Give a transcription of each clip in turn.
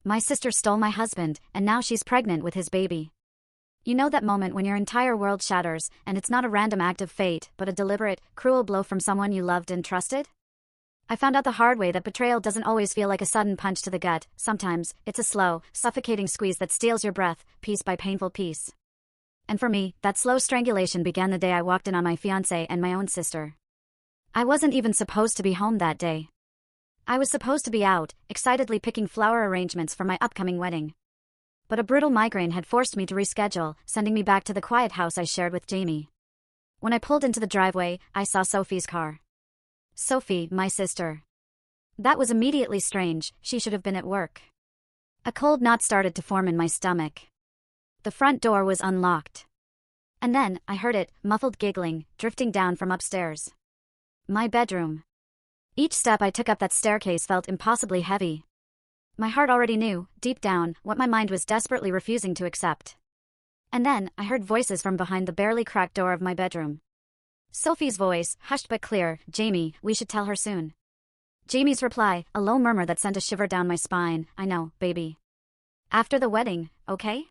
My sister stole my husband, and now she's pregnant with his baby. You know that moment when your entire world shatters, and it's not a random act of fate, but a deliberate, cruel blow from someone you loved and trusted? I found out the hard way that betrayal doesn't always feel like a sudden punch to the gut. Sometimes, it's a slow, suffocating squeeze that steals your breath, piece by painful piece. And for me, that slow strangulation began the day I walked in on my fiancé and my own sister. I wasn't even supposed to be home that day. I was supposed to be out, excitedly picking flower arrangements for my upcoming wedding. But a brutal migraine had forced me to reschedule, sending me back to the quiet house I shared with Jamie. When I pulled into the driveway, I saw Sophie's car. Sophie, my sister. That was immediately strange. She should have been at work. A cold knot started to form in my stomach. The front door was unlocked. And then, I heard it, muffled giggling, drifting down from upstairs. My bedroom. Each step I took up that staircase felt impossibly heavy. My heart already knew, deep down, what my mind was desperately refusing to accept. And then, I heard voices from behind the barely cracked door of my bedroom. Sophie's voice, hushed but clear, "Jamie, we should tell her soon." Jamie's reply, a low murmur that sent a shiver down my spine, "I know, baby. After the wedding, okay?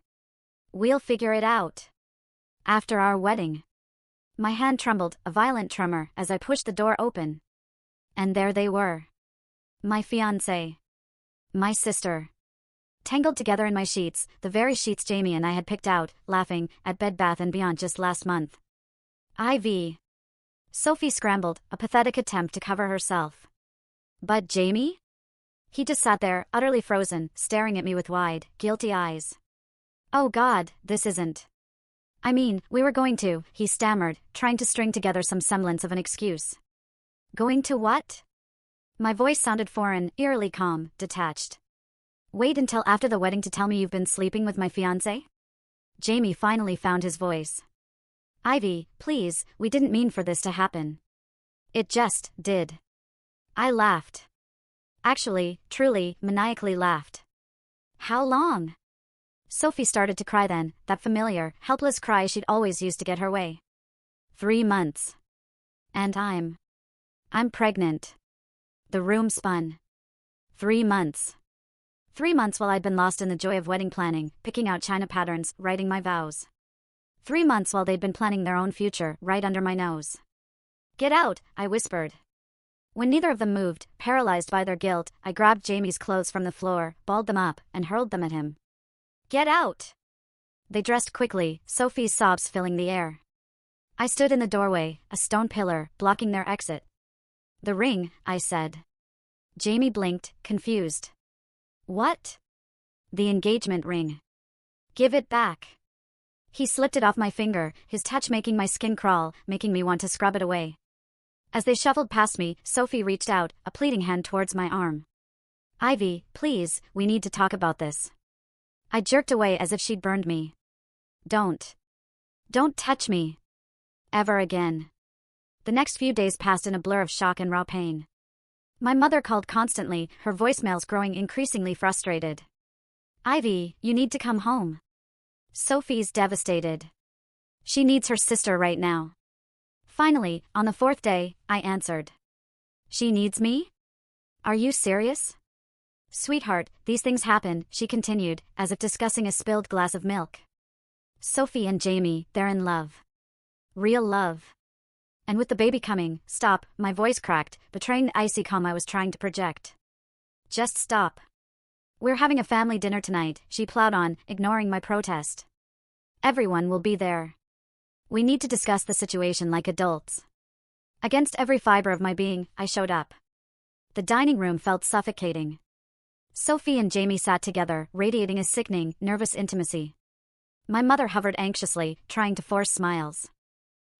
We'll figure it out. After our wedding." My hand trembled, a violent tremor, as I pushed the door open. And there they were. My fiancé. My sister. Tangled together in my sheets, the very sheets Jamie and I had picked out, laughing, at Bed Bath & Beyond just last month. IV. Sophie scrambled, a pathetic attempt to cover herself. But Jamie? He just sat there, utterly frozen, staring at me with wide, guilty eyes. "Oh God, this isn't. I mean, we were going to," he stammered, trying to string together some semblance of an excuse. "Going to what?" My voice sounded foreign, eerily calm, detached. "Wait until after the wedding to tell me you've been sleeping with my fiancé?" Jamie finally found his voice. "Ivy, please, we didn't mean for this to happen. It just did." I laughed. Actually, truly, maniacally laughed. "How long?" Sophie started to cry then, that familiar, helpless cry she'd always used to get her way. 3 months. And I'm pregnant. The room spun. 3 months. 3 months while I'd been lost in the joy of wedding planning, picking out china patterns, writing my vows. 3 months while they'd been planning their own future, right under my nose. "Get out," I whispered. When neither of them moved, paralyzed by their guilt, I grabbed Jamie's clothes from the floor, balled them up, and hurled them at him. "Get out!" They dressed quickly, Sophie's sobs filling the air. I stood in the doorway, a stone pillar, blocking their exit. "The ring," I said. Jamie blinked, confused. "What?" "The engagement ring. Give it back." He slipped it off my finger, his touch making my skin crawl, making me want to scrub it away. As they shuffled past me, Sophie reached out, a pleading hand towards my arm. "Ivy, please, we need to talk about this." I jerked away as if she'd burned me. Don't touch me. Ever again." The next few days passed in a blur of shock and raw pain. My mother called constantly, her voicemails growing increasingly frustrated. "Ivy, you need to come home. Sophie's devastated. She needs her sister right now." Finally, on the 4th day, I answered. "She needs me? Are you serious?" "Sweetheart, these things happen," she continued, as if discussing a spilled glass of milk. "Sophie and Jamie, they're in love. Real love. And with the baby coming," "Stop," my voice cracked, betraying the icy calm I was trying to project. "Just stop. We're having a family dinner tonight," she plowed on, ignoring my protest. "Everyone will be there. We need to discuss the situation like adults." Against every fiber of my being, I showed up. The dining room felt suffocating. Sophie and Jamie sat together, radiating a sickening, nervous intimacy. My mother hovered anxiously, trying to force smiles.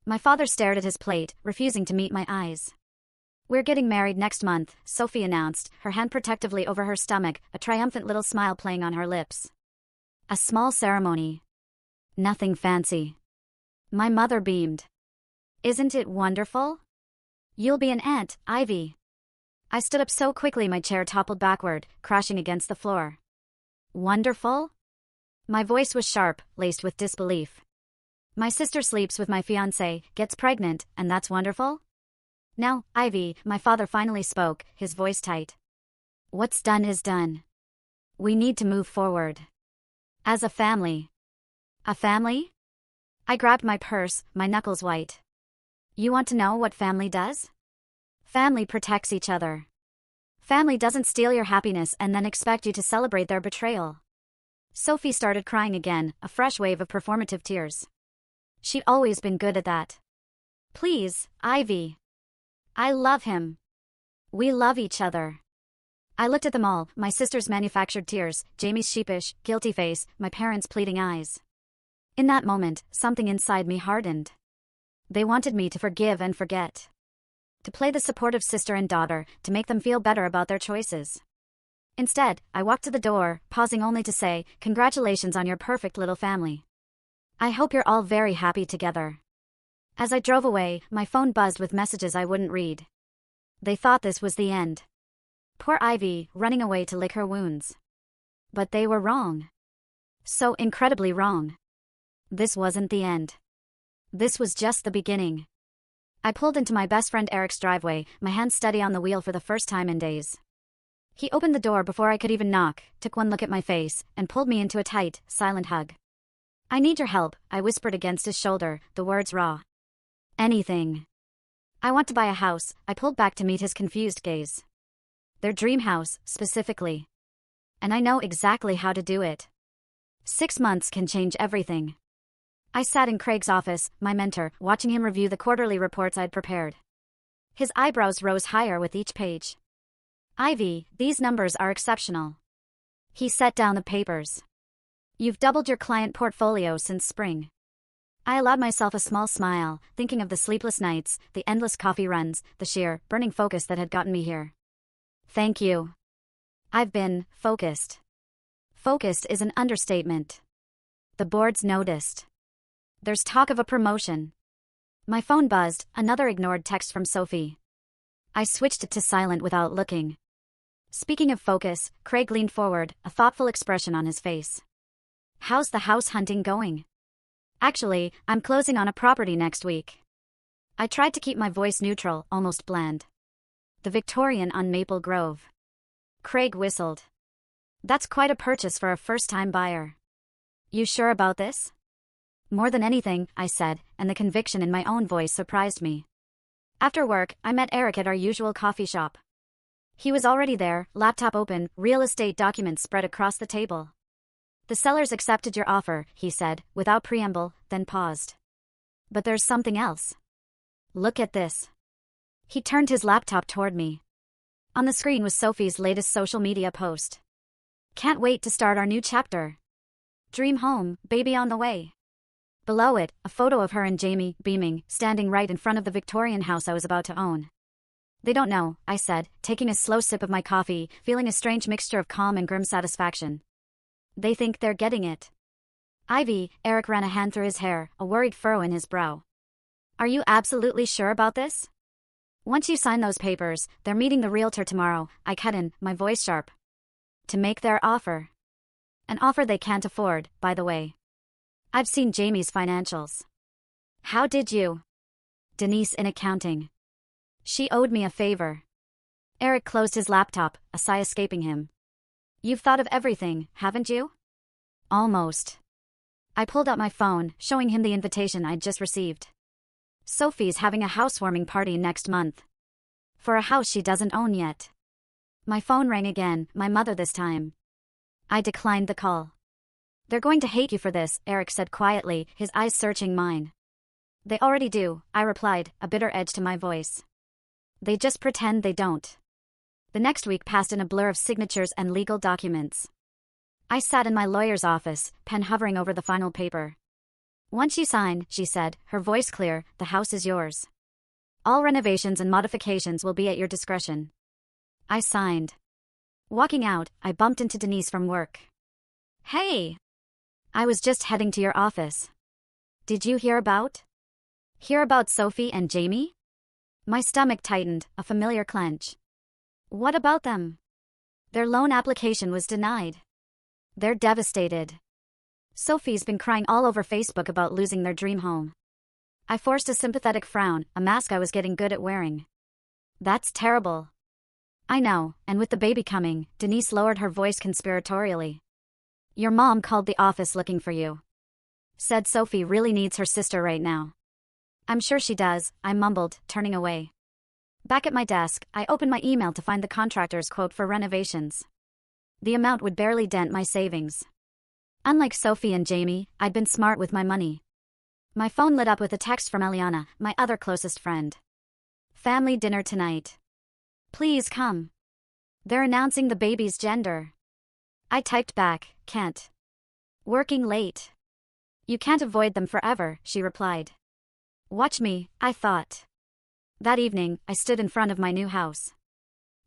My father stared at his plate, refusing to meet my eyes. "We're getting married next month," Sophie announced, her hand protectively over her stomach, a triumphant little smile playing on her lips. "A small ceremony. Nothing fancy." My mother beamed. "Isn't it wonderful? You'll be an aunt, Ivy." I stood up so quickly my chair toppled backward, crashing against the floor. "Wonderful?" My voice was sharp, laced with disbelief. "My sister sleeps with my fiancé, gets pregnant, and that's wonderful?" "Now, Ivy," my father finally spoke, his voice tight. "What's done is done. We need to move forward. As a family. A family? I grabbed my purse, my knuckles white. You want to know what family does? Family protects each other. Family doesn't steal your happiness and then expect you to celebrate their betrayal. Sophie started crying again, a fresh wave of performative tears. She'd always been good at that. Please, Ivy. I love him. We love each other. I looked at them all, my sister's manufactured tears, Jamie's sheepish, guilty face, my parents' pleading eyes. In that moment, something inside me hardened. They wanted me to forgive and forget. To play the supportive sister and daughter, to make them feel better about their choices. Instead, I walked to the door, pausing only to say, "Congratulations on your perfect little family. I hope you're all very happy together." As I drove away, my phone buzzed with messages I wouldn't read. They thought this was the end. Poor Ivy, running away to lick her wounds. But they were wrong. So incredibly wrong. This wasn't the end. This was just the beginning. I pulled into my best friend Eric's driveway, my hands steady on the wheel for the first time in days. He opened the door before I could even knock, took one look at my face, and pulled me into a tight, silent hug. "I need your help," I whispered against his shoulder, the words raw. "Anything." "I want to buy a house," I pulled back to meet his confused gaze. "Their dream house, specifically. And I know exactly how to do it. 6 months can change everything." I sat in Craig's office, my mentor, watching him review the quarterly reports I'd prepared. His eyebrows rose higher with each page. "Ivy, these numbers are exceptional." He set down the papers. "You've doubled your client portfolio since spring." I allowed myself a small smile, thinking of the sleepless nights, the endless coffee runs, the sheer, burning focus that had gotten me here. "Thank you. I've been focused." Focused is an understatement. The boards noticed. There's talk of a promotion. My phone buzzed, another ignored text from Sophie. I switched it to silent without looking. Speaking of focus, Craig leaned forward, a thoughtful expression on his face. "How's the house hunting going?" "Actually, I'm closing on a property next week." I tried to keep my voice neutral, almost bland. "The Victorian on Maple Grove." Craig whistled. "That's quite a purchase for a first-time buyer." "You sure about this?" "More than anything," I said, and the conviction in my own voice surprised me. After work, I met Eric at our usual coffee shop. He was already there, laptop open, real estate documents spread across the table. "The sellers accepted your offer," he said, without preamble, then paused. "But there's something else. Look at this." He turned his laptop toward me. On the screen was Sophie's latest social media post. "Can't wait to start our new chapter. Dream home, baby on the way." Below it, a photo of her and Jamie, beaming, standing right in front of the Victorian house I was about to own. "They don't know," I said, taking a slow sip of my coffee, feeling a strange mixture of calm and grim satisfaction. "They think they're getting it." "Ivy," Eric ran a hand through his hair, a worried furrow in his brow. "Are you absolutely sure about this?" "Once you sign those papers, they're meeting the realtor tomorrow," I cut in, my voice sharp. "To make their offer. An offer they can't afford, by the way. I've seen Jamie's financials." "How did you?" "Denise in accounting. She owed me a favor." Eric closed his laptop, a sigh escaping him. "You've thought of everything, haven't you?" "Almost." I pulled out my phone, showing him the invitation I'd just received. "Sophie's having a housewarming party next month. For a house she doesn't own yet." My phone rang again, my mother this time. I declined the call. "They're going to hate you for this," Eric said quietly, his eyes searching mine. "They already do," I replied, a bitter edge to my voice. "They just pretend they don't." The next week passed in a blur of signatures and legal documents. I sat in my lawyer's office, pen hovering over the final paper. "Once you sign," she said, her voice clear, "the house is yours. All renovations and modifications will be at your discretion." I signed. Walking out, I bumped into Denise from work. "Hey! I was just heading to your office. Did you hear about?" "Hear about Sophie and Jamie?" My stomach tightened, a familiar clench. "What about them?" "Their loan application was denied. They're devastated. Sophie's been crying all over Facebook about losing their dream home." I forced a sympathetic frown, a mask I was getting good at wearing. "That's terrible." I know, and with the baby coming, Denise lowered her voice conspiratorially. Your mom called the office looking for you. Said Sophie really needs her sister right now. I'm sure she does, I mumbled, turning away. Back at my desk, I opened my email to find the contractor's quote for renovations. The amount would barely dent my savings. Unlike Sophie and Jamie, I'd been smart with my money. My phone lit up with a text from Eliana, my other closest friend. Family dinner tonight. Please come. They're announcing the baby's gender. I typed back, can't. Working late. You can't avoid them forever, she replied. Watch me, I thought. That evening, I stood in front of my new house.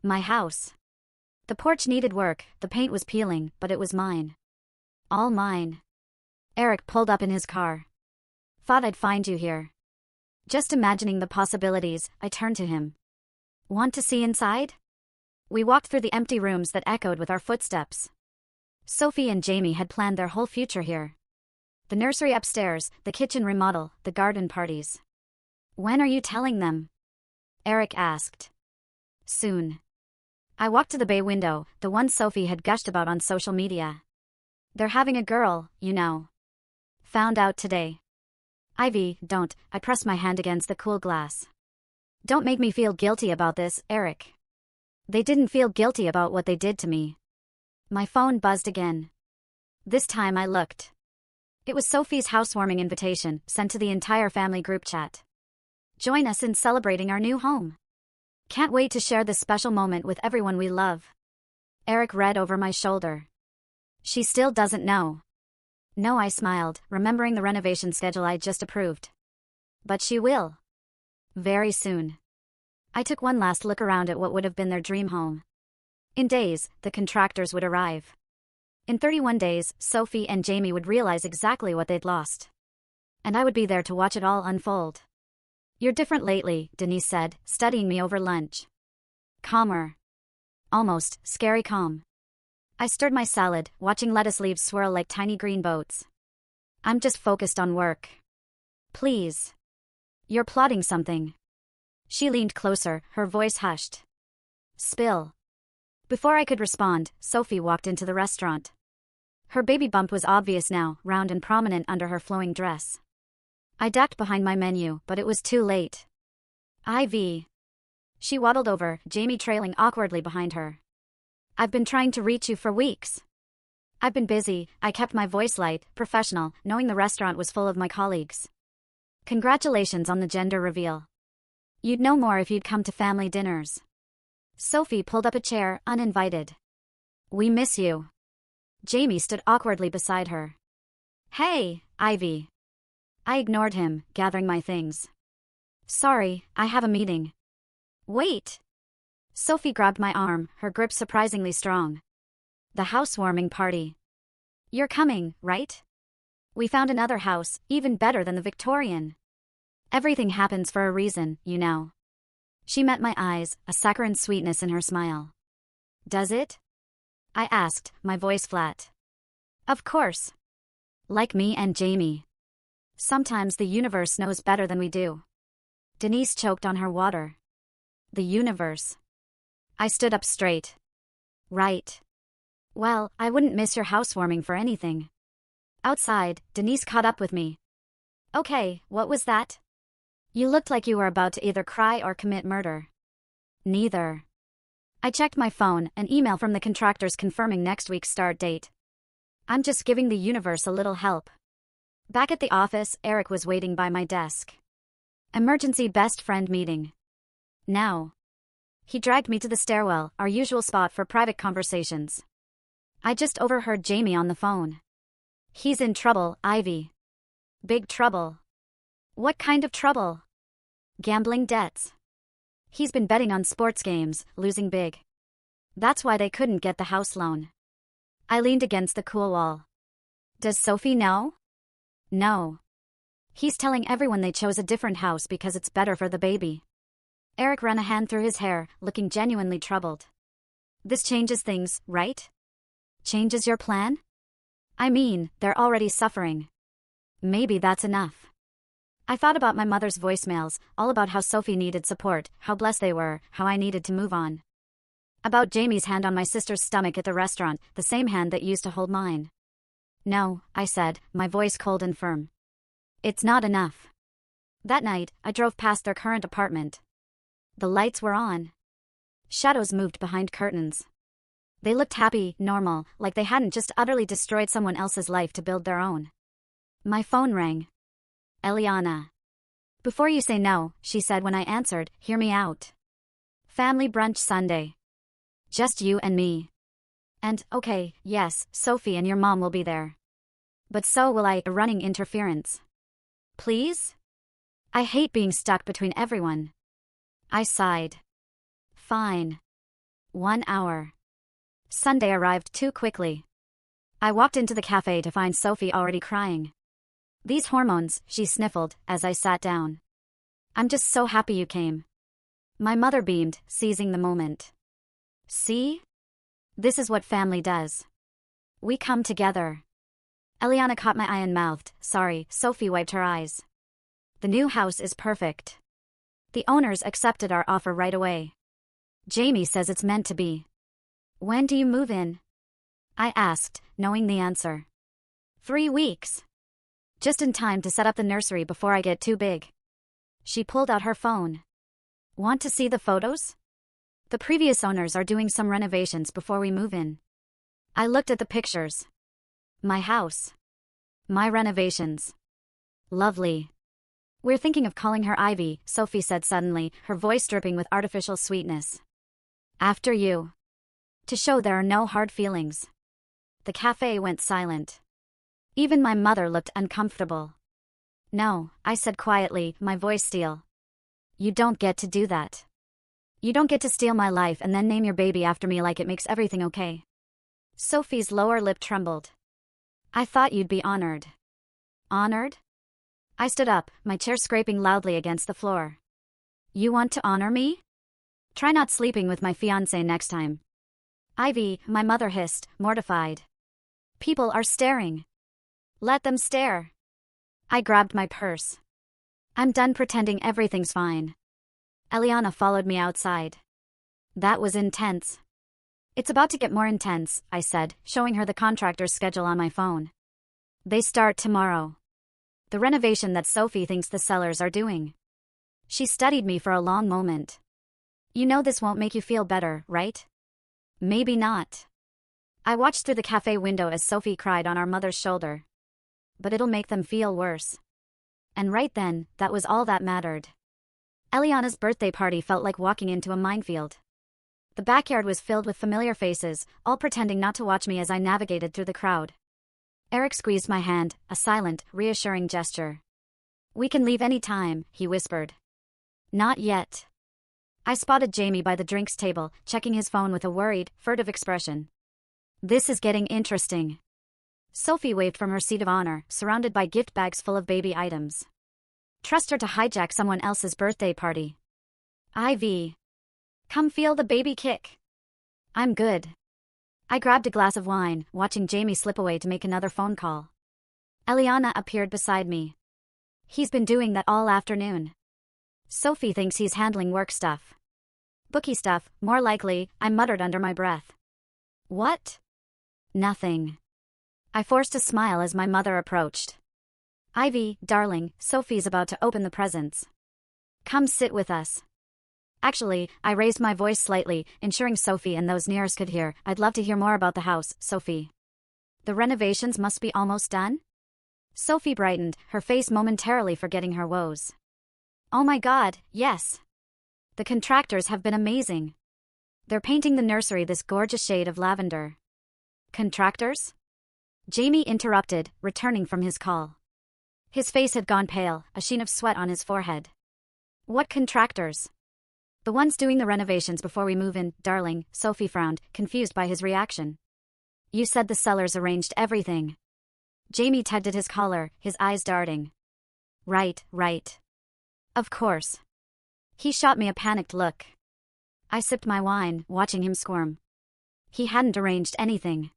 My house. The porch needed work, the paint was peeling, but it was mine. All mine. Eric pulled up in his car. Thought I'd find you here. Just imagining the possibilities, I turned to him. Want to see inside? We walked through the empty rooms that echoed with our footsteps. Sophie and Jamie had planned their whole future here. The nursery upstairs, the kitchen remodel, the garden parties. When are you telling them? Eric asked. Soon. I walked to the bay window, the one Sophie had gushed about on social media. They're having a girl, you know. Found out today. Ivy, don't, I pressed my hand against the cool glass. Don't make me feel guilty about this, Eric. They didn't feel guilty about what they did to me. My phone buzzed again. This time I looked. It was Sophie's housewarming invitation, sent to the entire family group chat. Join us in celebrating our new home. Can't wait to share this special moment with everyone we love. Eric read over my shoulder. She still doesn't know. No, I smiled, remembering the renovation schedule I'd just approved. But she will. Very soon. I took one last look around at what would have been their dream home. In days, the contractors would arrive. In 31 days, Sophie and Jamie would realize exactly what they'd lost. And I would be there to watch it all unfold. You're different lately, Denise said, studying me over lunch. Calmer. Almost, scary calm. I stirred my salad, watching lettuce leaves swirl like tiny green boats. I'm just focused on work. Please. You're plotting something. She leaned closer, her voice hushed. Spill. Before I could respond, Sophie walked into the restaurant. Her baby bump was obvious now, round and prominent under her flowing dress. I ducked behind my menu, but it was too late. IV. She waddled over, Jamie trailing awkwardly behind her. I've been trying to reach you for weeks. I've been busy, I kept my voice light, professional, knowing the restaurant was full of my colleagues. Congratulations on the gender reveal. You'd know more if you'd come to family dinners. Sophie pulled up a chair, uninvited. We miss you. Jamie stood awkwardly beside her. Hey, Ivy. I ignored him, gathering my things. Sorry, I have a meeting. Wait. Sophie grabbed my arm, her grip surprisingly strong. The housewarming party. You're coming, right? We found another house, even better than the Victorian. Everything happens for a reason, you know. She met my eyes, a saccharine sweetness in her smile. Does it? I asked, my voice flat. Of course. Like me and Jamie. Sometimes the universe knows better than we do. Denise choked on her water. The universe. I stood up straight. Right. Well, I wouldn't miss your housewarming for anything. Outside, Denise caught up with me. Okay, what was that? You looked like you were about to either cry or commit murder. Neither. I checked my phone, an email from the contractors confirming next week's start date. I'm just giving the universe a little help. Back at the office, Eric was waiting by my desk. Emergency best friend meeting. Now. He dragged me to the stairwell, our usual spot for private conversations. I just overheard Jamie on the phone. He's in trouble, Ivy. Big trouble. What kind of trouble? Gambling debts. He's been betting on sports games, losing big. That's why they couldn't get the house loan. I leaned against the cool wall. Does Sophie know? No. He's telling everyone they chose a different house because it's better for the baby. Eric ran a hand through his hair, looking genuinely troubled. This changes things, right? Changes your plan? I mean, they're already suffering. Maybe that's enough. I thought about my mother's voicemails, all about how Sophie needed support, how blessed they were, how I needed to move on. About Jamie's hand on my sister's stomach at the restaurant, the same hand that used to hold mine. No, I said, my voice cold and firm. It's not enough. That night, I drove past their current apartment. The lights were on. Shadows moved behind curtains. They looked happy, normal, like they hadn't just utterly destroyed someone else's life to build their own. My phone rang. Eliana. Before you say no, she said when I answered, hear me out. Family brunch Sunday. Just you and me. And, okay, yes, Sophie and your mom will be there. But so will I, running interference. Please? I hate being stuck between everyone. I sighed. Fine. 1 hour. Sunday arrived too quickly. I walked into the cafe to find Sophie already crying. These hormones, she sniffled, as I sat down. I'm just so happy you came. My mother beamed, seizing the moment. See? This is what family does. We come together. Eliana caught my eye and mouthed, sorry. Sophie wiped her eyes. The new house is perfect. The owners accepted our offer right away. Jamie says it's meant to be. When do you move in? I asked, knowing the answer. 3 weeks. Just in time to set up the nursery before I get too big. She pulled out her phone. Want to see the photos? The previous owners are doing some renovations before we move in. I looked at the pictures. My house. My renovations. Lovely. We're thinking of calling her Ivy, Sophie said suddenly, her voice dripping with artificial sweetness. After you. To show there are no hard feelings. The cafe went silent. Even my mother looked uncomfortable. No, I said quietly, my voice steel. You don't get to do that. You don't get to steal my life and then name your baby after me like it makes everything okay. Sophie's lower lip trembled. I thought you'd be honored. Honored? I stood up, my chair scraping loudly against the floor. You want to honor me? Try not sleeping with my fiancé next time. Ivy, my mother hissed, mortified. People are staring. Let them stare. I grabbed my purse. I'm done pretending everything's fine. Eliana followed me outside. That was intense. It's about to get more intense, I said, showing her the contractor's schedule on my phone. They start tomorrow. The renovation that Sophie thinks the sellers are doing. She studied me for a long moment. You know this won't make you feel better, right? Maybe not. I watched through the cafe window as Sophie cried on our mother's shoulder. But it'll make them feel worse. And right then, that was all that mattered. Eliana's birthday party felt like walking into a minefield. The backyard was filled with familiar faces, all pretending not to watch me as I navigated through the crowd. Eric squeezed my hand, a silent, reassuring gesture. We can leave any time, he whispered. Not yet. I spotted Jamie by the drinks table, checking his phone with a worried, furtive expression. This is getting interesting. Sophie waved from her seat of honor, surrounded by gift bags full of baby items. Trust her to hijack someone else's birthday party. Ivy. Come feel the baby kick. I'm good. I grabbed a glass of wine, watching Jamie slip away to make another phone call. Eliana appeared beside me. He's been doing that all afternoon. Sophie thinks he's handling work stuff. Bookie stuff, more likely, I muttered under my breath. What? Nothing. I forced a smile as my mother approached. Ivy, darling, Sophie's about to open the presents. Come sit with us. Actually, I raised my voice slightly, ensuring Sophie and those nearest could hear. I'd love to hear more about the house, Sophie. The renovations must be almost done? Sophie brightened, her face momentarily forgetting her woes. Oh my God, yes. The contractors have been amazing. They're painting the nursery this gorgeous shade of lavender. Contractors? Jamie interrupted, returning from his call. His face had gone pale, a sheen of sweat on his forehead. What contractors? The ones doing the renovations before we move in, darling, Sophie frowned, confused by his reaction. You said the sellers arranged everything. Jamie tugged at his collar, his eyes darting. Right. Of course. He shot me a panicked look. I sipped my wine, watching him squirm. He hadn't arranged anything.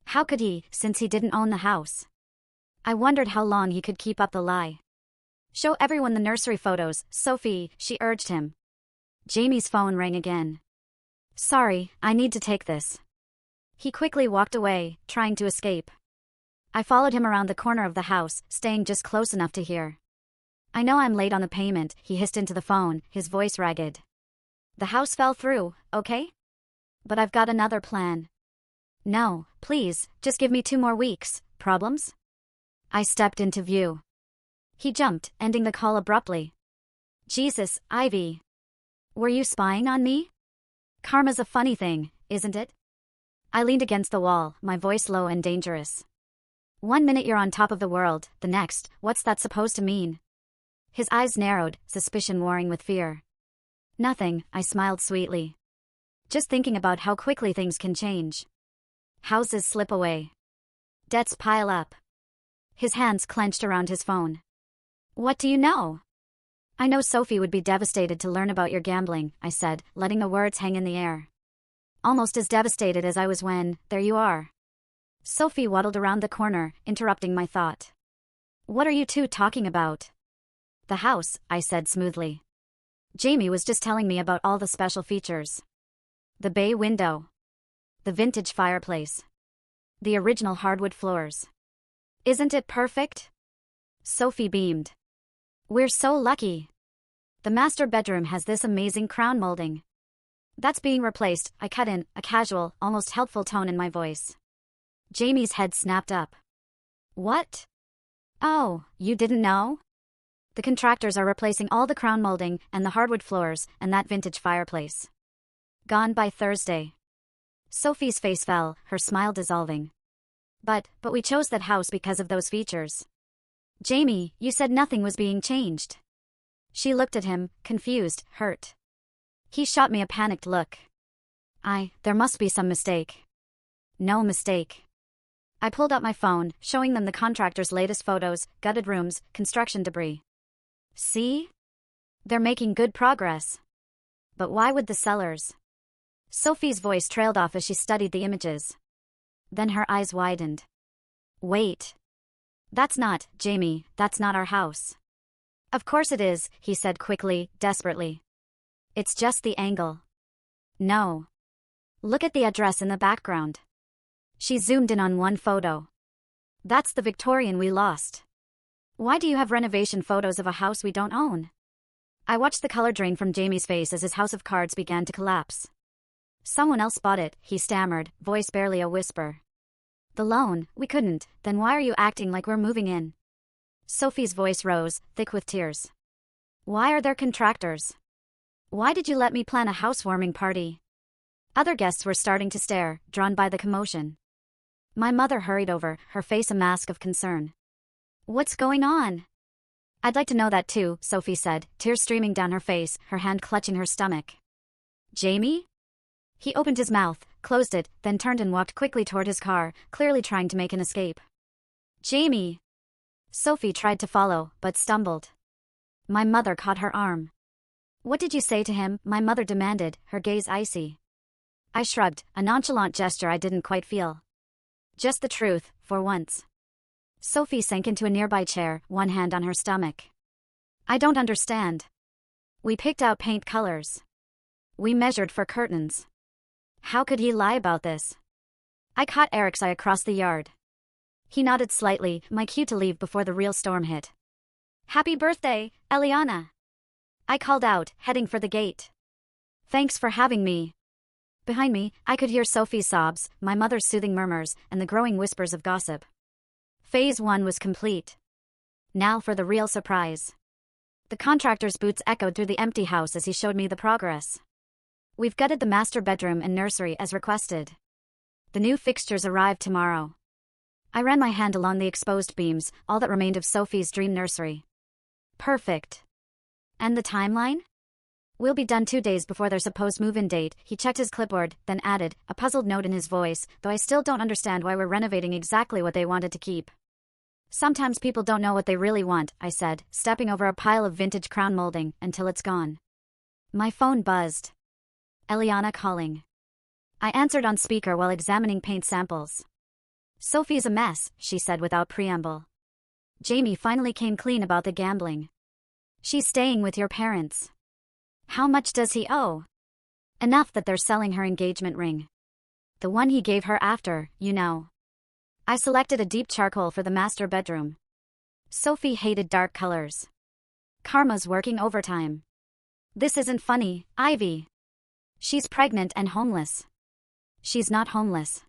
How could he, since he didn't own the house? I wondered how long he could keep up the lie. Show everyone the nursery photos, Sophie, she urged him. Jamie's phone rang again. Sorry, I need to take this. He quickly walked away, trying to escape. I followed him around the corner of the house, staying just close enough to hear. I know I'm late on the payment, he hissed into the phone, his voice ragged. The house fell through, okay? But I've got another plan. No, please, just give me 2 more weeks. Problems? I stepped into view. He jumped, ending the call abruptly. Jesus, Ivy. Were you spying on me? Karma's a funny thing, isn't it? I leaned against the wall, my voice low and dangerous. 1 minute you're on top of the world, the next, what's that supposed to mean? His eyes narrowed, suspicion warring with fear. Nothing, I smiled sweetly. Just thinking about how quickly things can change. Houses slip away. Debts pile up. His hands clenched around his phone. What do you know? I know Sophie would be devastated to learn about your gambling, I said, letting the words hang in the air. Almost as devastated as I was when, there you are. Sophie waddled around the corner, interrupting my thought. What are you two talking about? The house, I said smoothly. Jamie was just telling me about all the special features. The bay window. The vintage fireplace. The original hardwood floors. Isn't it perfect? Sophie beamed. We're so lucky. The master bedroom has this amazing crown molding. That's being replaced, I cut in, a casual, almost helpful tone in my voice. Jamie's head snapped up. What? Oh, you didn't know? The contractors are replacing all the crown molding and the hardwood floors and that vintage fireplace. Gone by Thursday. Sophie's face fell, her smile dissolving. But we chose that house because of those features. Jamie, you said nothing was being changed. She looked at him, confused, hurt. He shot me a panicked look. There must be some mistake. No mistake. I pulled out my phone, showing them the contractor's latest photos, gutted rooms, construction debris. See? They're making good progress. But why would the sellers? Sophie's voice trailed off as she studied the images. Then her eyes widened. Wait. That's not, Jamie, that's not our house. Of course it is, he said quickly, desperately. It's just the angle. No. Look at the address in the background. She zoomed in on one photo. That's the Victorian we lost. Why do you have renovation photos of a house we don't own? I watched the color drain from Jamie's face as his house of cards began to collapse. Someone else bought it, he stammered, voice barely a whisper. The loan, we couldn't, then why are you acting like we're moving in? Sophie's voice rose, thick with tears. Why are there contractors? Why did you let me plan a housewarming party? Other guests were starting to stare, drawn by the commotion. My mother hurried over, her face a mask of concern. What's going on? I'd like to know that too, Sophie said, tears streaming down her face, her hand clutching her stomach. Jamie? He opened his mouth, closed it, then turned and walked quickly toward his car, clearly trying to make an escape. Jamie! Sophie tried to follow, but stumbled. My mother caught her arm. What did you say to him? My mother demanded, her gaze icy. I shrugged, a nonchalant gesture I didn't quite feel. Just the truth, for once. Sophie sank into a nearby chair, one hand on her stomach. I don't understand. We picked out paint colors. We measured for curtains. How could he lie about this? I caught Eric's eye across the yard. He nodded slightly, my cue to leave before the real storm hit. Happy birthday, Eliana! I called out, heading for the gate. Thanks for having me. Behind me, I could hear Sophie's sobs, my mother's soothing murmurs, and the growing whispers of gossip. Phase 1 was complete. Now for the real surprise. The contractor's boots echoed through the empty house as he showed me the progress. We've gutted the master bedroom and nursery as requested. The new fixtures arrive tomorrow. I ran my hand along the exposed beams, all that remained of Sophie's dream nursery. Perfect. And the timeline? We'll be done 2 days before their supposed move-in date, he checked his clipboard, then added, a puzzled note in his voice, though I still don't understand why we're renovating exactly what they wanted to keep. Sometimes people don't know what they really want, I said, stepping over a pile of vintage crown molding, until it's gone. My phone buzzed. Eliana calling. I answered on speaker while examining paint samples. Sophie's a mess, she said without preamble. Jamie finally came clean about the gambling. She's staying with your parents. How much does he owe? Enough that they're selling her engagement ring. The one he gave her after, you know. I selected a deep charcoal for the master bedroom. Sophie hated dark colors. Karma's working overtime. This isn't funny, Ivy. She's pregnant and homeless. She's not homeless.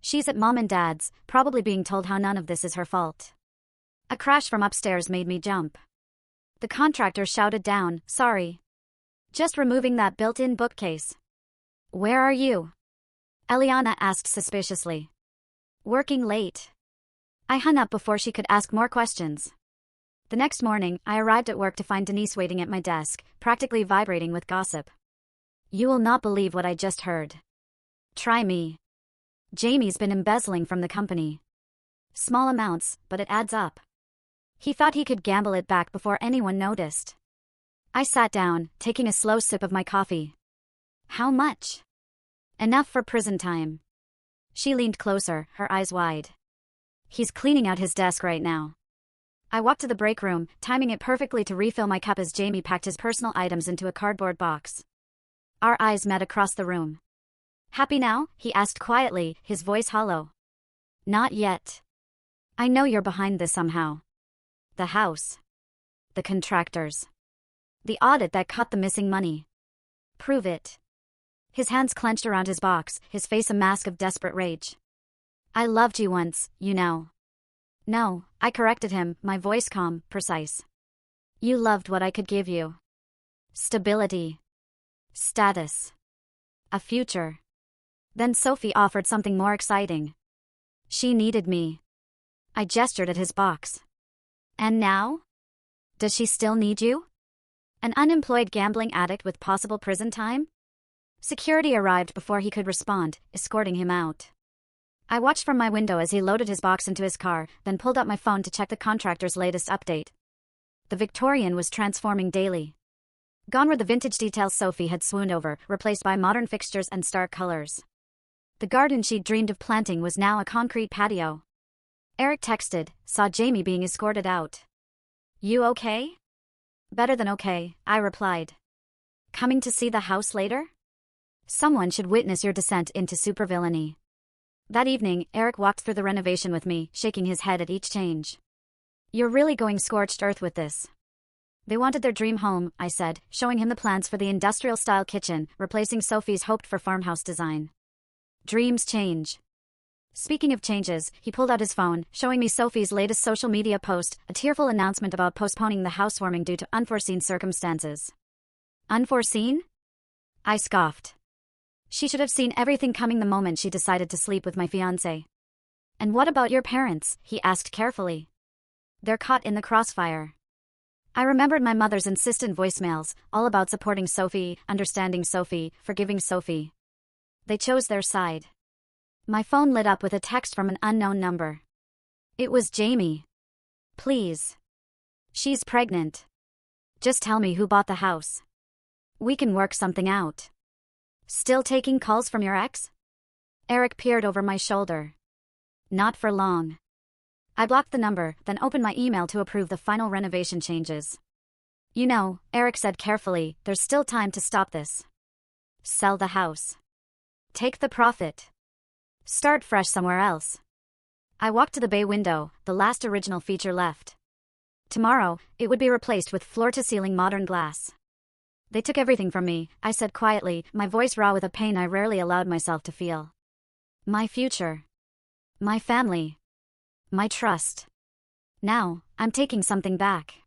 She's at mom and dad's, probably being told how none of this is her fault. A crash from upstairs made me jump. The contractor shouted down, "Sorry. Just removing that built-in bookcase." "Where are you?" Eliana asked suspiciously. "Working late." I hung up before she could ask more questions. The next morning, I arrived at work to find Denise waiting at my desk, practically vibrating with gossip. "You will not believe what I just heard." "Try me." "Jamie's been embezzling from the company. Small amounts, but it adds up. He thought he could gamble it back before anyone noticed." I sat down, taking a slow sip of my coffee. "How much?" "Enough for prison time." She leaned closer, her eyes wide. "He's cleaning out his desk right now." I walked to the break room, timing it perfectly to refill my cup as Jamie packed his personal items into a cardboard box. Our eyes met across the room. "Happy now?" he asked quietly, his voice hollow. "Not yet. I know you're behind this somehow. The house. The contractors. The audit that caught the missing money. Prove it." His hands clenched around his box, his face a mask of desperate rage. "I loved you once, you know." "No," I corrected him, my voice calm, precise. "You loved what I could give you. Stability. Status. A future." Then Sophie offered something more exciting. She needed me. I gestured at his box. "And now? Does she still need you? An unemployed gambling addict with possible prison time?" Security arrived before he could respond, escorting him out. I watched from my window as he loaded his box into his car, then pulled out my phone to check the contractor's latest update. The Victorian was transforming daily. Gone were the vintage details Sophie had swooned over, replaced by modern fixtures and stark colors. The garden she'd dreamed of planting was now a concrete patio. Eric texted, saw Jamie being escorted out. "You okay?" "Better than okay," I replied. "Coming to see the house later?" "Someone should witness your descent into supervillainy." That evening, Eric walked through the renovation with me, shaking his head at each change. "You're really going scorched earth with this." "They wanted their dream home," I said, showing him the plans for the industrial-style kitchen, replacing Sophie's hoped-for farmhouse design. Dreams change. Speaking of changes, he pulled out his phone, showing me Sophie's latest social media post, a tearful announcement about postponing the housewarming due to unforeseen circumstances. Unforeseen? I scoffed. She should have seen everything coming the moment she decided to sleep with my fiancé. "And what about your parents?" he asked carefully. "They're caught in the crossfire." I remembered my mother's insistent voicemails, all about supporting Sophie, understanding Sophie, forgiving Sophie. They chose their side. My phone lit up with a text from an unknown number. It was Jamie. "Please. She's pregnant. Just tell me who bought the house. We can work something out." "Still taking calls from your ex?" Eric peered over my shoulder. "Not for long." I blocked the number, then opened my email to approve the final renovation changes. "You know," Eric said carefully, "there's still time to stop this. Sell the house. Take the profit. Start fresh somewhere else." I walked to the bay window, the last original feature left. Tomorrow, it would be replaced with floor-to-ceiling modern glass. "They took everything from me," I said quietly, my voice raw with a pain I rarely allowed myself to feel. "My future. My family. My trust. Now, I'm taking something back."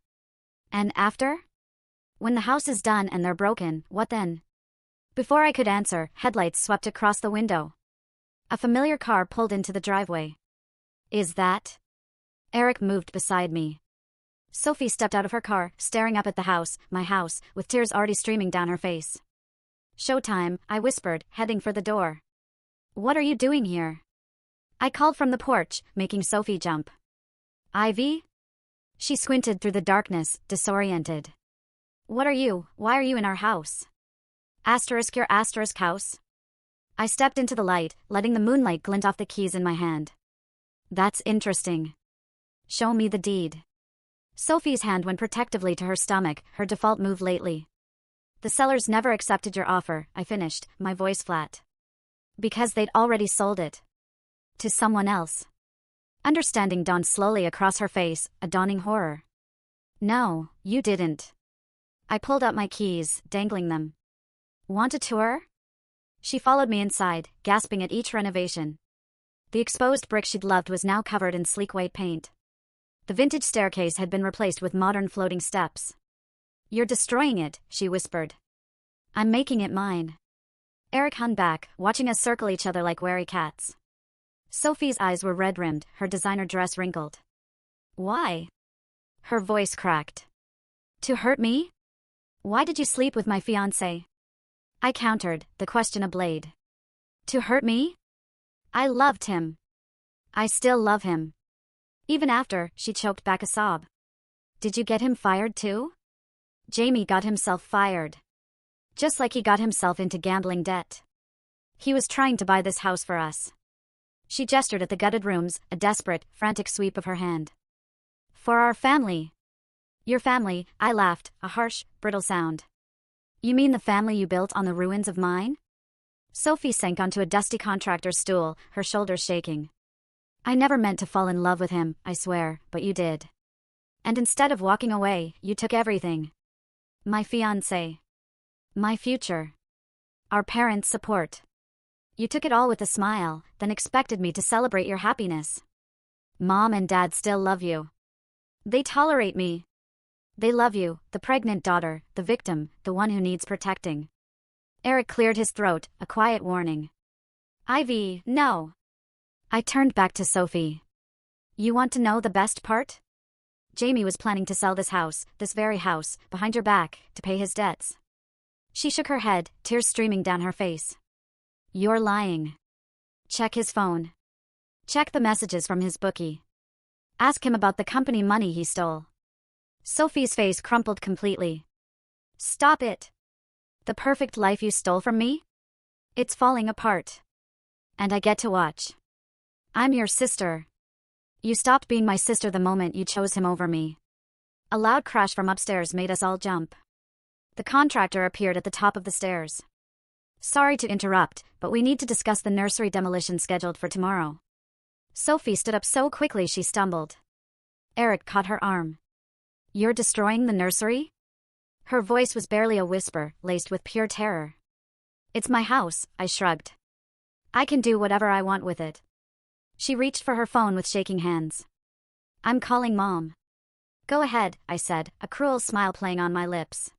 "And after? When the house is done and they're broken, what then?" Before I could answer, headlights swept across the window. A familiar car pulled into the driveway. "Is that?" Eric moved beside me. Sophie stepped out of her car, staring up at the house, my house, with tears already streaming down her face. "Showtime," I whispered, heading for the door. "What are you doing here?" I called from the porch, making Sophie jump. "Ivy?" She squinted through the darkness, disoriented. "Why are you in our house?" Your house? I stepped into the light, letting the moonlight glint off the keys in my hand. "That's interesting. Show me the deed." Sophie's hand went protectively to her stomach, her default move lately. The sellers never accepted your offer, I finished, my voice flat. Because they'd already sold it. To someone else. Understanding dawned slowly across her face, a dawning horror. No, you didn't. I pulled out my keys, dangling them. Want a tour? She followed me inside, gasping at each renovation. The exposed brick she'd loved was now covered in sleek white paint. The vintage staircase had been replaced with modern floating steps. You're destroying it, she whispered. I'm making it mine. Eric hung back, watching us circle each other like wary cats. Sophie's eyes were red-rimmed, her designer dress wrinkled. Why? Her voice cracked. To hurt me? Why did you sleep with my fiancé? I countered, the question a blade. To hurt me? I loved him. I still love him. Even after, she choked back a sob. Did you get him fired too? Jamie got himself fired. Just like he got himself into gambling debt. He was trying to buy this house for us. She gestured at the gutted rooms, a desperate, frantic sweep of her hand. For our family. Your family, I laughed, a harsh, brittle sound. You mean the family you built on the ruins of mine? Sophie sank onto a dusty contractor's stool, her shoulders shaking. I never meant to fall in love with him, I swear, but you did. And instead of walking away, you took everything. My fiancé. My future. Our parents' support. You took it all with a smile, then expected me to celebrate your happiness. Mom and Dad still love you. They tolerate me. They love you, the pregnant daughter, the victim, the one who needs protecting. Eric cleared his throat, a quiet warning. Ivy, no. I turned back to Sophie. You want to know the best part? Jamie was planning to sell this house, this very house, behind your back, to pay his debts. She shook her head, tears streaming down her face. You're lying. Check his phone. Check the messages from his bookie. Ask him about the company money he stole. Sophie's face crumpled completely. Stop it. The perfect life you stole from me? It's falling apart. And I get to watch. I'm your sister. You stopped being my sister the moment you chose him over me. A loud crash from upstairs made us all jump. The contractor appeared at the top of the stairs. Sorry to interrupt, but we need to discuss the nursery demolition scheduled for tomorrow. Sophie stood up so quickly she stumbled. Eric caught her arm. You're destroying the nursery? Her voice was barely a whisper, laced with pure terror. It's my house, I shrugged. I can do whatever I want with it. She reached for her phone with shaking hands. I'm calling Mom. Go ahead, I said, a cruel smile playing on my lips.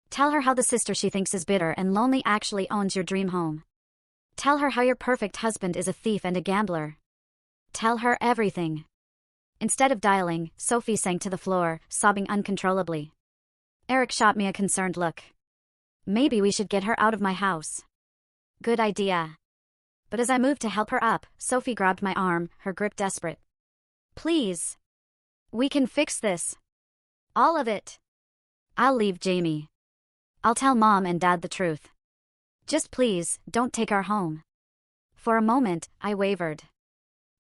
Tell her how the sister she thinks is bitter and lonely actually owns your dream home. Tell her how your perfect husband is a thief and a gambler. Tell her everything. Instead of dialing, Sophie sank to the floor, sobbing uncontrollably. Eric shot me a concerned look. Maybe we should get her out of my house. Good idea. But as I moved to help her up, Sophie grabbed my arm, her grip desperate. Please. We can fix this. All of it. I'll leave Jamie. I'll tell Mom and Dad the truth. Just please, don't take our home. For a moment, I wavered.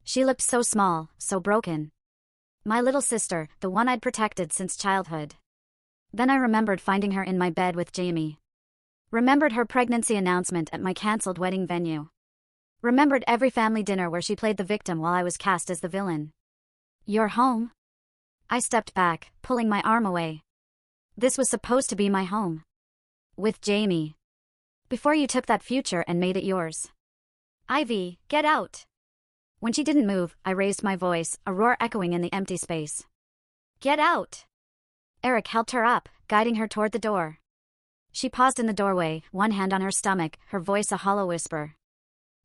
She looked so small, so broken. My little sister, the one I'd protected since childhood. Then I remembered finding her in my bed with Jamie. Remembered her pregnancy announcement at my cancelled wedding venue. Remembered every family dinner where she played the victim while I was cast as the villain. You're home? I stepped back, pulling my arm away. This was supposed to be my home. With Jamie. Before you took that future and made it yours. Ivy, get out. When she didn't move, I raised my voice, a roar echoing in the empty space. Get out. Eric helped her up, guiding her toward the door. She paused in the doorway, one hand on her stomach, her voice a hollow whisper.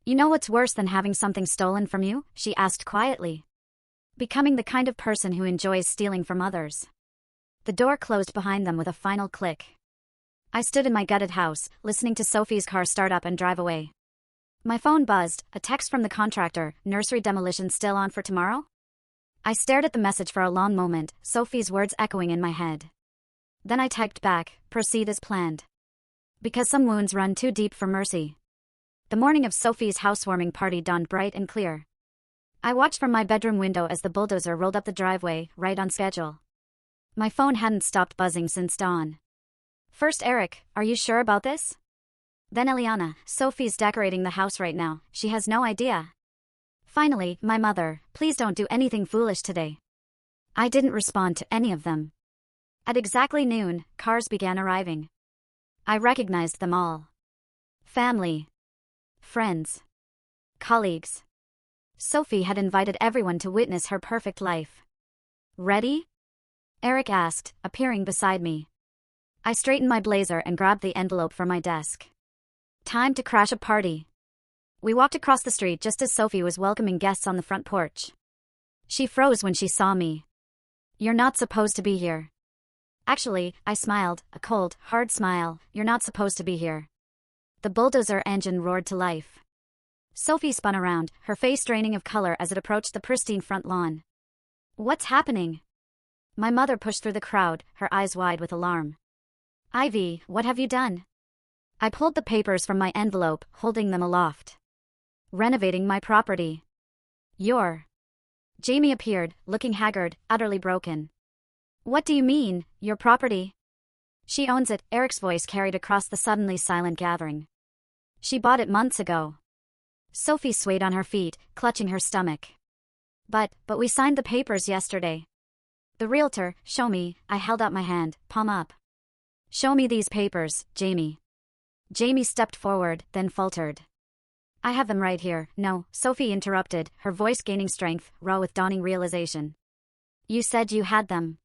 You know what's worse than having something stolen from you? She asked quietly. Becoming the kind of person who enjoys stealing from others. The door closed behind them with a final click. I stood in my gutted house, listening to Sophie's car start up and drive away. My phone buzzed, a text from the contractor, nursery demolition still on for tomorrow? I stared at the message for a long moment, Sophie's words echoing in my head. Then I typed back, proceed as planned. Because some wounds run too deep for mercy. The morning of Sophie's housewarming party dawned bright and clear. I watched from my bedroom window as the bulldozer rolled up the driveway, right on schedule. My phone hadn't stopped buzzing since dawn. First Eric, are you sure about this? Then Eliana, Sophie's decorating the house right now, she has no idea. Finally, my mother, please don't do anything foolish today. I didn't respond to any of them. At exactly noon, cars began arriving. I recognized them all. Family. Friends. Colleagues. Sophie had invited everyone to witness her perfect life. Ready? Eric asked, appearing beside me. I straightened my blazer and grabbed the envelope from my desk. Time to crash a party. We walked across the street just as Sophie was welcoming guests on the front porch. She froze when she saw me. You're not supposed to be here. Actually, I smiled, a cold, hard smile. You're not supposed to be here. The bulldozer engine roared to life. Sophie spun around, her face draining of color as it approached the pristine front lawn. What's happening? My mother pushed through the crowd, her eyes wide with alarm. Ivy, what have you done? I pulled the papers from my envelope, holding them aloft. Renovating my property. Jamie appeared, looking haggard, utterly broken. What do you mean, your property? She owns it, Eric's voice carried across the suddenly silent gathering. She bought it months ago. Sophie swayed on her feet, clutching her stomach. But we signed the papers yesterday. The realtor, show me, I held out my hand, palm up. Show me these papers, Jamie. Jamie stepped forward, then faltered. I have them right here. No, Sophie interrupted, her voice gaining strength, raw with dawning realization. You said you had them.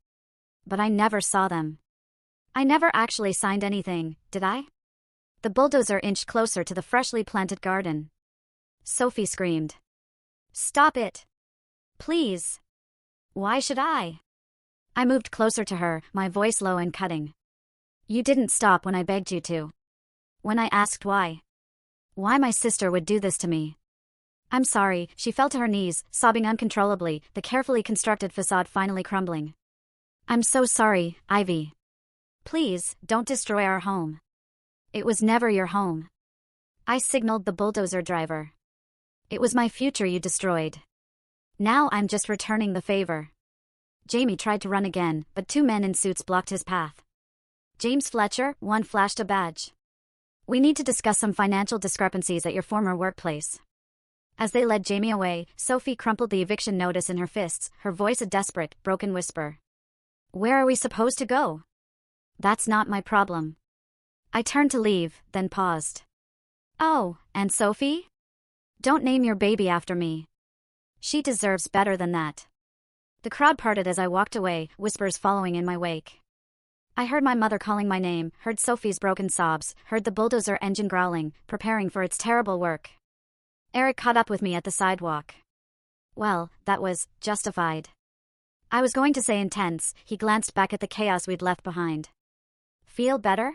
But I never saw them. I never actually signed anything, did I? The bulldozer inched closer to the freshly planted garden. Sophie screamed. Stop it. Please. Why should I? I moved closer to her, my voice low and cutting. You didn't stop when I begged you to. When I asked why. Why my sister would do this to me. I'm sorry, she fell to her knees, sobbing uncontrollably, the carefully constructed facade finally crumbling. I'm so sorry, Ivy. Please, don't destroy our home. It was never your home. I signaled the bulldozer driver. It was my future you destroyed. Now I'm just returning the favor. Jamie tried to run again, but two men in suits blocked his path. James Fletcher, one flashed a badge. We need to discuss some financial discrepancies at your former workplace. As they led Jamie away, Sophie crumpled the eviction notice in her fists, her voice a desperate, broken whisper. Where are we supposed to go? That's not my problem. I turned to leave, then paused. Oh, and Sophie? Don't name your baby after me. She deserves better than that. The crowd parted as I walked away, whispers following in my wake. I heard my mother calling my name, heard Sophie's broken sobs, heard the bulldozer engine growling, preparing for its terrible work. Eric caught up with me at the sidewalk. Well, that was justified. I was going to say intense, he glanced back at the chaos we'd left behind. Feel better?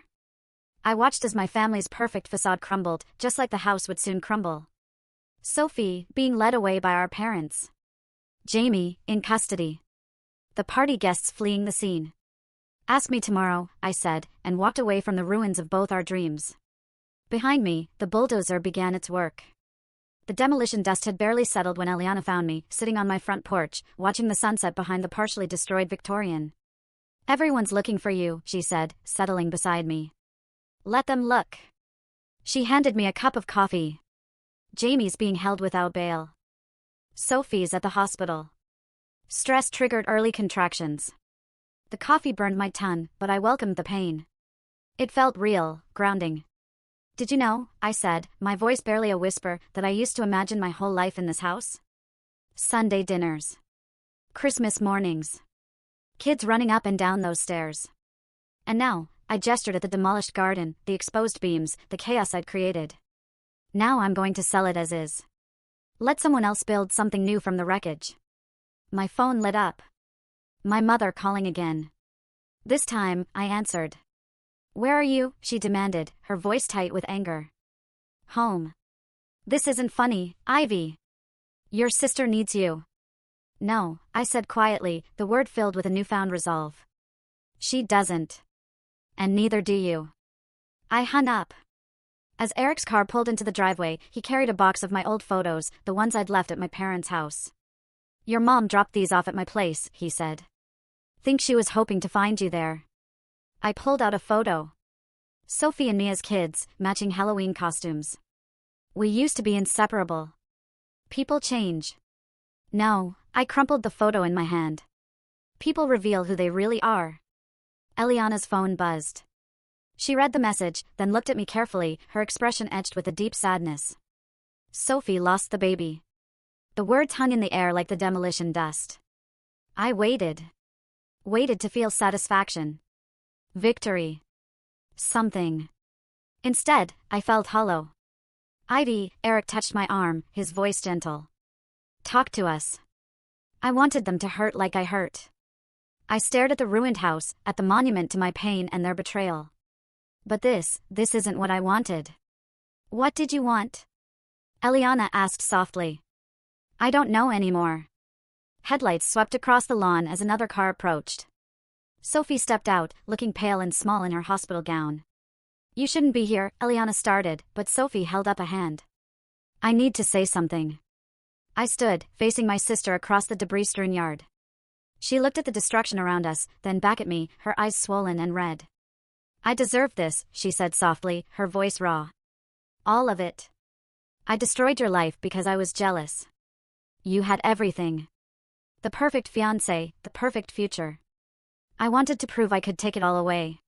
I watched as my family's perfect facade crumbled, just like the house would soon crumble. Sophie, being led away by our parents. Jamie, in custody. The party guests fleeing the scene. Ask me tomorrow, I said, and walked away from the ruins of both our dreams. Behind me, the bulldozer began its work. The demolition dust had barely settled when Eliana found me, sitting on my front porch, watching the sunset behind the partially destroyed Victorian. Everyone's looking for you, she said, settling beside me. Let them look. She handed me a cup of coffee. Jamie's being held without bail. Sophie's at the hospital. Stress triggered early contractions. The coffee burned my tongue, but I welcomed the pain. It felt real, grounding. Did you know, I said, my voice barely a whisper, that I used to imagine my whole life in this house? Sunday dinners. Christmas mornings. Kids running up and down those stairs. And now, I gestured at the demolished garden, the exposed beams, the chaos I'd created. Now I'm going to sell it as is. Let someone else build something new from the wreckage. My phone lit up. My mother calling again. This time, I answered. Where are you? She demanded, her voice tight with anger. Home. This isn't funny, Ivy. Your sister needs you. No, I said quietly, the word filled with a newfound resolve. She doesn't. And neither do you. I hung up. As Eric's car pulled into the driveway, he carried a box of my old photos, the ones I'd left at my parents' house. Your mom dropped these off at my place, he said. Think she was hoping to find you there. I pulled out a photo. Sophie and me as kids, matching Halloween costumes. We used to be inseparable. People change. No, I crumpled the photo in my hand. People reveal who they really are. Eliana's phone buzzed. She read the message, then looked at me carefully, her expression etched with a deep sadness. Sophie lost the baby. The words hung in the air like the demolition dust. I waited. Waited to feel satisfaction. Victory. Something. Instead, I felt hollow. Ivy, Eric touched my arm, his voice gentle. Talk to us. I wanted them to hurt like I hurt. I stared at the ruined house, at the monument to my pain and their betrayal. But this isn't what I wanted. What did you want? Eliana asked softly. I don't know anymore. Headlights swept across the lawn as another car approached. Sophie stepped out, looking pale and small in her hospital gown. You shouldn't be here, Eliana started, but Sophie held up a hand. I need to say something. I stood, facing my sister across the debris-strewn yard. She looked at the destruction around us, then back at me, her eyes swollen and red. I deserve this, she said softly, her voice raw. All of it. I destroyed your life because I was jealous. You had everything. The perfect fiancé, the perfect future. I wanted to prove I could take it all away.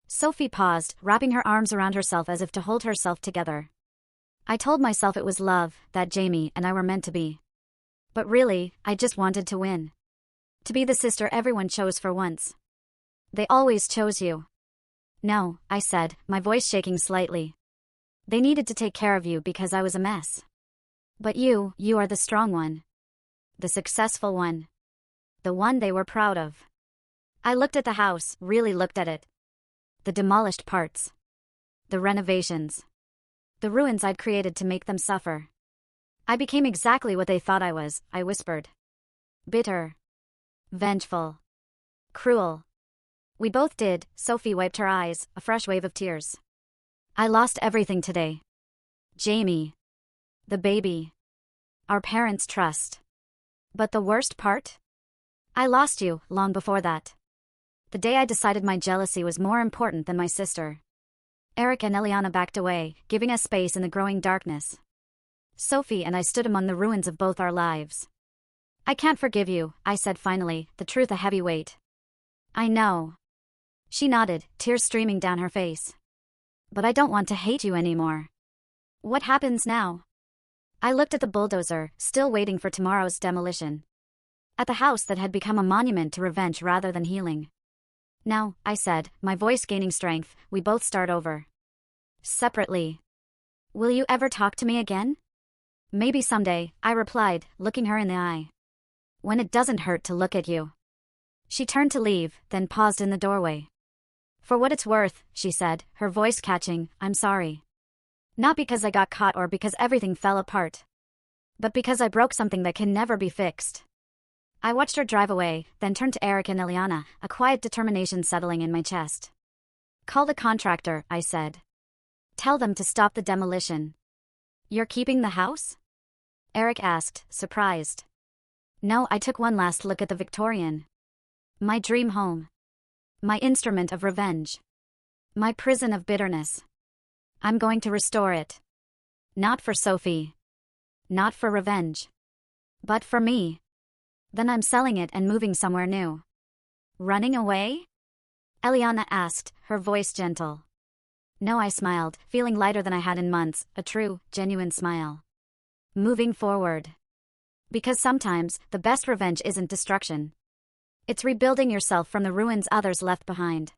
Sophie paused, wrapping her arms around herself as if to hold herself together. I told myself it was love, that Jamie and I were meant to be. But really, I just wanted to win. To be the sister everyone chose for once. They always chose you. No, I said, my voice shaking slightly. They needed to take care of you because I was a mess. But you are the strong one. The successful one. The one they were proud of. I looked at the house, really looked at it. The demolished parts. The renovations. The ruins I'd created to make them suffer. I became exactly what they thought I was, I whispered. Bitter. Vengeful. Cruel. We both did, Sophie wiped her eyes, a fresh wave of tears. I lost everything today. Jamie. The baby. Our parents' trust. But the worst part? I lost you, long before that. The day I decided my jealousy was more important than my sister. Eric and Eliana backed away, giving us space in the growing darkness. Sophie and I stood among the ruins of both our lives. I can't forgive you, I said finally, the truth a heavy weight. I know. She nodded, tears streaming down her face. But I don't want to hate you anymore. What happens now? I looked at the bulldozer, still waiting for tomorrow's demolition. At the house that had become a monument to revenge rather than healing. Now, I said, my voice gaining strength, we both start over. Separately. Will you ever talk to me again? Maybe someday, I replied, looking her in the eye. When it doesn't hurt to look at you. She turned to leave, then paused in the doorway. For what it's worth, she said, her voice catching, I'm sorry. Not because I got caught or because everything fell apart. But because I broke something that can never be fixed. I watched her drive away, then turned to Eric and Eliana, a quiet determination settling in my chest. Call the contractor, I said. Tell them to stop the demolition. You're keeping the house? Eric asked, surprised. No, I took one last look at the Victorian. My dream home. My instrument of revenge. My prison of bitterness. I'm going to restore it. Not for Sophie. Not for revenge. But for me. Then I'm selling it and moving somewhere new. Running away? Eliana asked, her voice gentle. No, I smiled, feeling lighter than I had in months, a true, genuine smile. Moving forward. Because sometimes, the best revenge isn't destruction. It's rebuilding yourself from the ruins others left behind.